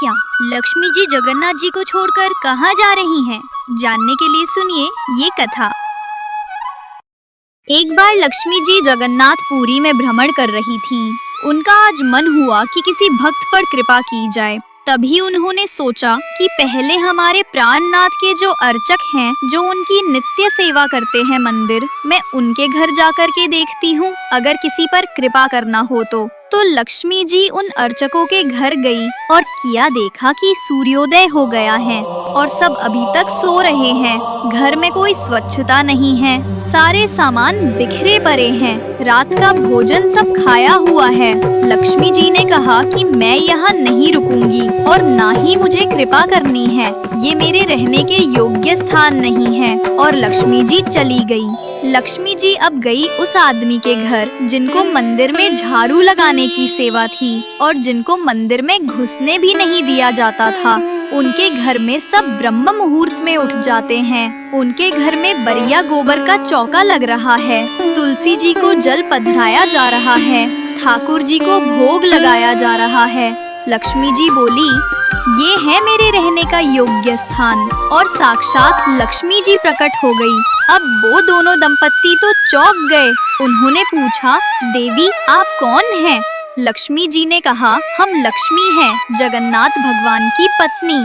सखियाँ, लक्ष्मी जी जगन्नाथ जी को छोड़कर कहाँ जा रही हैं? जानने के लिए सुनिए ये कथा। एक बार लक्ष्मी जी जगन्नाथ पुरी में भ्रमण कर रही थी। उनका आज मन हुआ कि किसी भक्त पर कृपा की जाए। तभी उन्होंने सोचा कि पहले हमारे प्राणनाथ के जो अर्चक हैं, जो उनकी नित्य सेवा करते हैं मंदिर, मैं उनके घर जाकर के देखती हूँ, अगर किसी पर कृपा करना हो तो लक्ष्मी जी उन अर्चकों के घर गई और किया देखा कि सूर्योदय हो गया है और सब अभी तक सो रहे हैं। घर में कोई स्वच्छता नहीं है, सारे सामान बिखरे पड़े हैं, रात का भोजन सब खाया हुआ है। लक्ष्मी जी ने कहा कि मैं यहाँ नहीं रुकूंगी और ना ही मुझे कृपा करनी है, ये मेरे रहने के योग्य स्थान नहीं है, और लक्ष्मी जी चली गई। लक्ष्मी जी अब गई उस आदमी के घर जिनको मंदिर में झाड़ू लगाने की सेवा थी और जिनको मंदिर में घुसने भी नहीं दिया जाता था। उनके घर में सब ब्रह्म मुहूर्त में उठ जाते हैं। उनके घर में बढ़िया गोबर का चौका लग रहा है, तुलसी जी को जल पधराया जा रहा है, ठाकुर जी को भोग लगाया जा रहा है। लक्ष्मी जी बोली, ये है मेरे रहने का योग्य स्थान, और साक्षात लक्ष्मी जी प्रकट हो गई। अब वो दोनों दंपत्ति तो चौंक गए। उन्होंने पूछा, देवी आप कौन हैं? लक्ष्मी जी ने कहा, हम लक्ष्मी हैं, जगन्नाथ भगवान की पत्नी।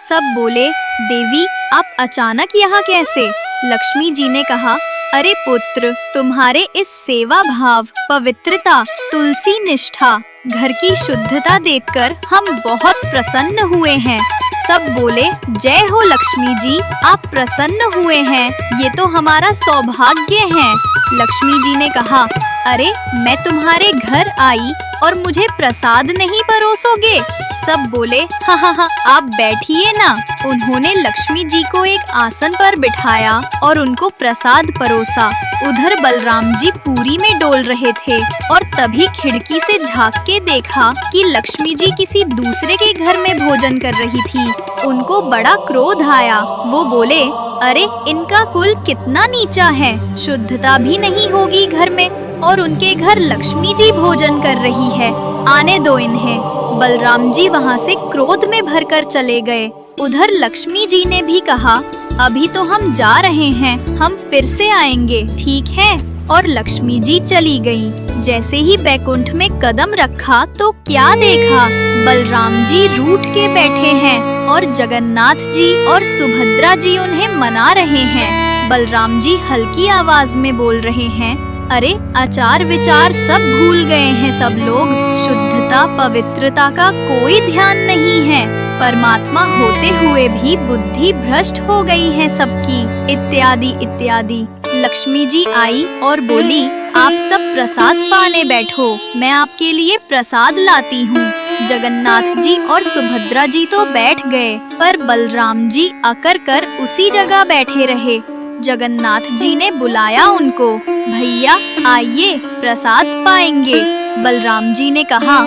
सब बोले, देवी आप अचानक यहाँ कैसे? लक्ष्मी जी ने कहा, अरे पुत्र, तुम्हारे इस सेवा भाव, पवित्रता, तुलसी निष्ठा, घर की शुद्धता देखकर हम बहुत प्रसन्न हुए हैं। सब बोले, जय हो लक्ष्मी जी, आप प्रसन्न हुए हैं, ये तो हमारा सौभाग्य है। लक्ष्मी जी ने कहा, अरे मैं तुम्हारे घर आई और मुझे प्रसाद नहीं परोसोगे? सब बोले, हाँ, आप बैठिए ना। उन्होंने लक्ष्मी जी को एक आसन पर बिठाया और उनको प्रसाद परोसा। उधर बलराम जी पूरी में डोल रहे थे और तभी खिड़की से झांक के देखा कि लक्ष्मी जी किसी दूसरे के घर में भोजन कर रही थी। उनको बड़ा क्रोध आया। वो बोले, अरे इनका कुल कितना नीचा है, शुद्धता भी नहीं होगी घर में, और उनके घर लक्ष्मी जी भोजन कर रही है, आने दो इन्हें। बलराम जी वहाँ से क्रोध में भरकर चले गए। उधर लक्ष्मी जी ने भी कहा, अभी तो हम जा रहे हैं, हम फिर से आएंगे, ठीक है? और लक्ष्मी जी चली गई। जैसे ही बैकुंठ में कदम रखा तो क्या देखा, बलराम जी रूठ के बैठे हैं और जगन्नाथ जी और सुभद्रा जी उन्हें मना रहे हैं। बलराम जी हल्की आवाज में बोल रहे हैं, अरे आचार विचार सब भूल गए हैं सब लोग, शुद्धता पवित्रता का कोई ध्यान नहीं है, परमात्मा होते हुए भी बुद्धि भ्रष्ट हो गई है सबकी, इत्यादि इत्यादि। लक्ष्मी जी आई और बोली, आप सब प्रसाद पाने बैठो, मैं आपके लिए प्रसाद लाती हूँ। जगन्नाथ जी और सुभद्रा जी तो बैठ गए, पर बलराम जी अकर कर उसी जगह बैठे रहे। जगन्नाथ जी ने बुलाया उनको, भैया आइए प्रसाद पाएंगे। बलराम जी ने कहा,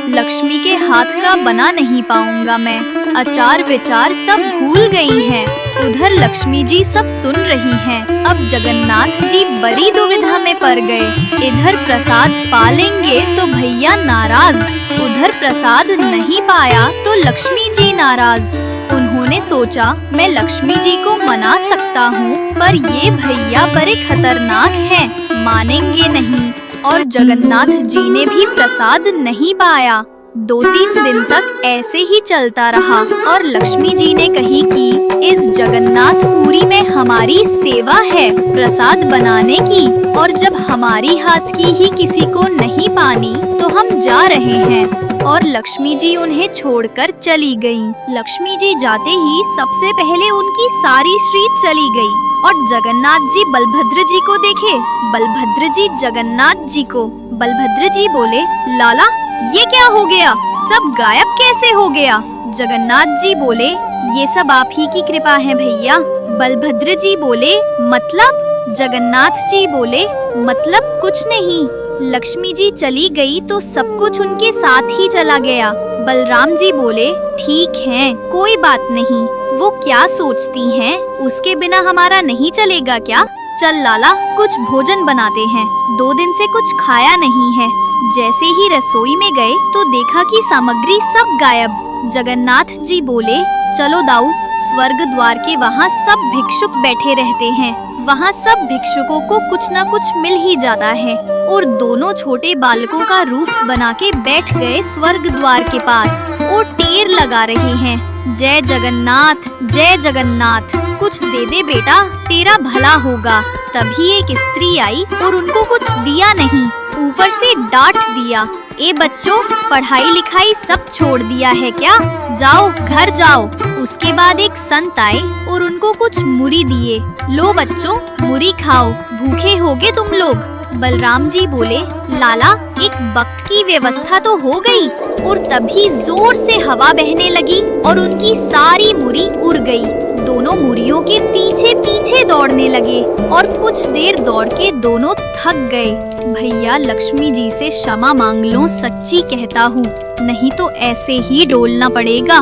लक्ष्मी के हाथ का बना नहीं पाऊंगा मैं, आचार विचार सब भूल गई हैं। उधर लक्ष्मी जी सब सुन रही हैं। अब जगन्नाथ जी बड़ी दुविधा में पड़ गए, इधर प्रसाद पा लेंगे तो भैया नाराज, उधर प्रसाद नहीं पाया तो लक्ष्मी जी नाराज। उन्होंने सोचा, मैं लक्ष्मी जी को मना सकता हूँ, पर ये भैया बड़े खतरनाक हैं, मानेंगे नहीं। और जगन्नाथ जी ने भी प्रसाद नहीं पाया। 2-3 दिन तक ऐसे ही चलता रहा और लक्ष्मी जी ने कही कि इस जगन्नाथ पुरी में हमारी सेवा है प्रसाद बनाने की, और जब हमारी हाथ की ही किसी को नहीं पानी तो हम जा रहे हैं। और लक्ष्मी जी उन्हें छोड़कर चली गईं। लक्ष्मी जी जाते ही सबसे पहले उनकी सारी श्री चली गई और जगन्नाथ जी बलभद्र जी को देखे, बलभद्र जी जगन्नाथ जी को। बलभद्र जी बोले, लाला ये क्या हो गया, सब गायब कैसे हो गया? जगन्नाथ जी बोले, ये सब आप ही की कृपा है भैया। बलभद्र जी बोले, मतलब? जगन्नाथ जी बोले, मतलब कुछ नहीं, लक्ष्मी जी चली गई तो सब कुछ उनके साथ ही चला गया। बलराम जी बोले, ठीक है कोई बात नहीं, वो क्या सोचती हैं, उसके बिना हमारा नहीं चलेगा क्या? चल लाला कुछ भोजन बनाते हैं, 2 दिन से कुछ खाया नहीं है। जैसे ही रसोई में गए तो देखा कि सामग्री सब गायब। जगन्नाथ जी बोले, चलो दाऊ, स्वर्ग द्वार के वहाँ सब भिक्षुक बैठे रहते हैं, वहाँ सब भिक्षुकों को कुछ न कुछ मिल ही जाता है। और दोनों छोटे बालकों का रूप बना के बैठ गए स्वर्ग द्वार के पास और टेर लगा रहे हैं, जय जगन्नाथ, जय जगन्नाथ, कुछ दे दे बेटा, तेरा भला होगा। तभी एक स्त्री आई और उनको कुछ दिया नहीं, ऊपर से डांट दिया, ए बच्चों, पढ़ाई लिखाई सब छोड़ दिया है क्या? जाओ घर जाओ। उसके बाद एक संत आए और उनको कुछ मुरी दिए, लो बच्चों मुरी खाओ, भूखे होगे तुम लोग। बलराम जी बोले, लाला एक वक्त की व्यवस्था तो हो गई। और तभी जोर से हवा बहने लगी और उनकी सारी मुरी उड़ गई। दोनों मुरियों के पीछे पीछे दौड़ने लगे और कुछ देर दौड़ के दोनों थक गए। भैया लक्ष्मी जी से क्षमा मांग लो, सच्ची कहता हूँ, नहीं तो ऐसे ही डोलना पड़ेगा।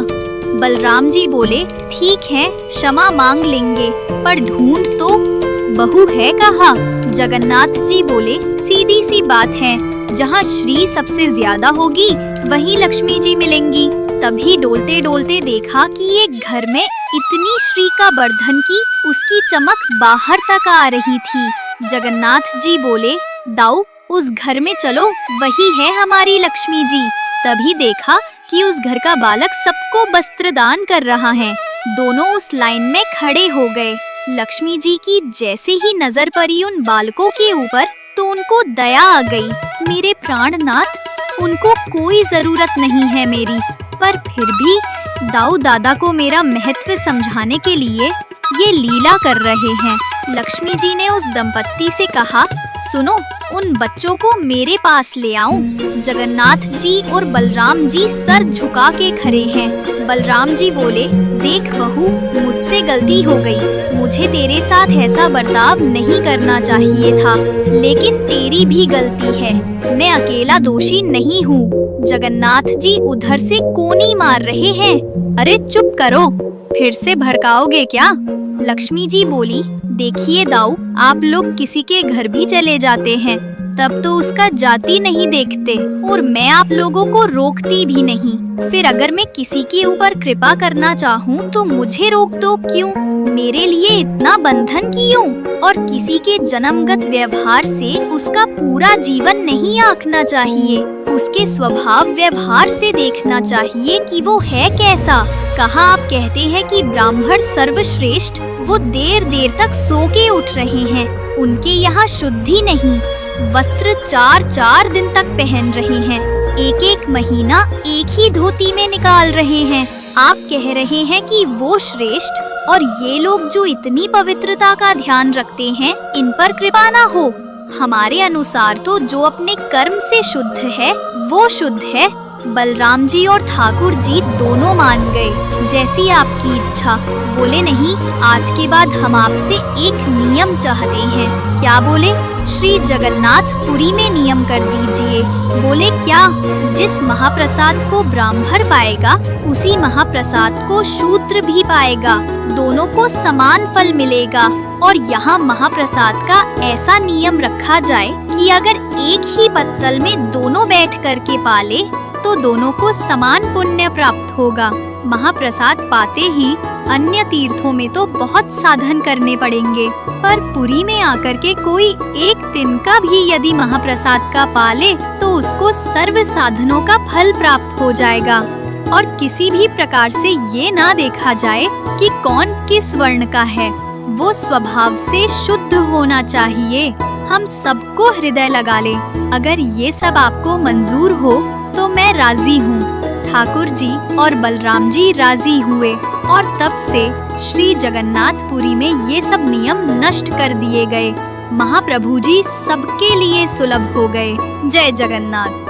बलराम जी बोले, ठीक है क्षमा मांग लेंगे, पर ढूंढ तो बहू है कहाँ? जगन्नाथ जी बोले, सीधी सी बात है, जहाँ श्री सबसे ज्यादा होगी वहीं लक्ष्मी जी मिलेंगी। तभी डोलते डोलते देखा कि एक घर में इतनी श्री का वर्धन की उसकी चमक बाहर तक आ रही थी। जगन्नाथ जी बोले, दाऊ उस घर में चलो, वही है हमारी लक्ष्मी जी। तभी देखा कि उस घर का बालक सबको वस्त्र दान कर रहा है। दोनों उस लाइन में खड़े हो गए। लक्ष्मी जी की जैसे ही नजर पड़ी उन बालकों के ऊपर तो उनको दया आ गई। मेरे प्राणनाथ, उनको कोई जरूरत नहीं है मेरी, पर फिर भी दाऊ दादा को मेरा महत्व समझाने के लिए ये लीला कर रहे हैं। लक्ष्मी जी ने उस दंपत्ति से कहा, सुनो, उन बच्चों को मेरे पास ले आऊं। जगन्नाथ जी और बलराम जी सर झुका के खड़े हैं। बलराम जी बोले, देख बहू, मुझसे गलती हो गई, मुझे तेरे साथ ऐसा बर्ताव नहीं करना चाहिए था, लेकिन तेरी भी गलती है, मैं अकेला दोषी नहीं हूँ। जगन्नाथ जी उधर से कोनी मार रहे हैं। अरे चुप करो, फिर से भड़काओगे क्या? लक्ष्मी जी बोली, देखिए दाऊ, आप लोग किसी के घर भी चले जाते हैं तब तो उसका जाति नहीं देखते, और मैं आप लोगों को रोकती भी नहीं। फिर अगर मैं किसी के ऊपर कृपा करना चाहूँ तो मुझे रोक दो क्यों? मेरे लिए इतना बंधन क्यों? और किसी के जन्मगत व्यवहार से उसका पूरा जीवन नहीं आंकना चाहिए, उसके स्वभाव व्यवहार से देखना चाहिए कि वो है कैसा। कहा आप कहते हैं कि ब्राह्मण सर्वश्रेष्ठ, वो देर देर तक सो के उठ रहे हैं, उनके यहाँ शुद्धि नहीं, वस्त्र 4-4 दिन तक पहन रहे हैं, एक एक महीना एक ही धोती में निकाल रहे हैं। आप कह रहे हैं कि वो श्रेष्ठ, और ये लोग जो इतनी पवित्रता का ध्यान रखते हैं, इन पर कृपा ना हो। हमारे अनुसार तो जो अपने कर्म से शुद्ध है वो शुद्ध है। बलराम जी और ठाकुर जी दोनों मान गए, जैसी आपकी इच्छा। बोले, नहीं, आज के बाद हम आपसे एक नियम चाहते हैं। क्या बोले? श्री जगन्नाथ पुरी में नियम कर दीजिए। बोले, क्या? जिस महाप्रसाद को ब्राह्मण पाएगा उसी महाप्रसाद को शूद्र भी पाएगा, दोनों को समान फल मिलेगा। और यहाँ महाप्रसाद का ऐसा नियम रखा जाए कि अगर एक ही पत्तल में दोनों बैठ करके पाले तो दोनों को समान पुण्य प्राप्त होगा। महाप्रसाद पाते ही अन्य तीर्थों में तो बहुत साधन करने पड़ेंगे, पर पुरी में आकर के कोई एक दिन का भी यदि महाप्रसाद का पाले तो उसको सर्व साधनों का फल प्राप्त हो जाएगा। और किसी भी प्रकार से ये ना देखा जाए कि कौन किस वर्ण का है, वो स्वभाव से शुद्ध होना चाहिए। हम सबको हृदय लगा ले। अगर ये सब आपको मंजूर हो तो मैं राजी हूँ। ठाकुर जी और बलराम जी राजी हुए और तब से श्री जगन्नाथपुरी में ये सब नियम नष्ट कर दिए गए। महाप्रभु जी सबके लिए सुलभ हो गए। जय जगन्नाथ।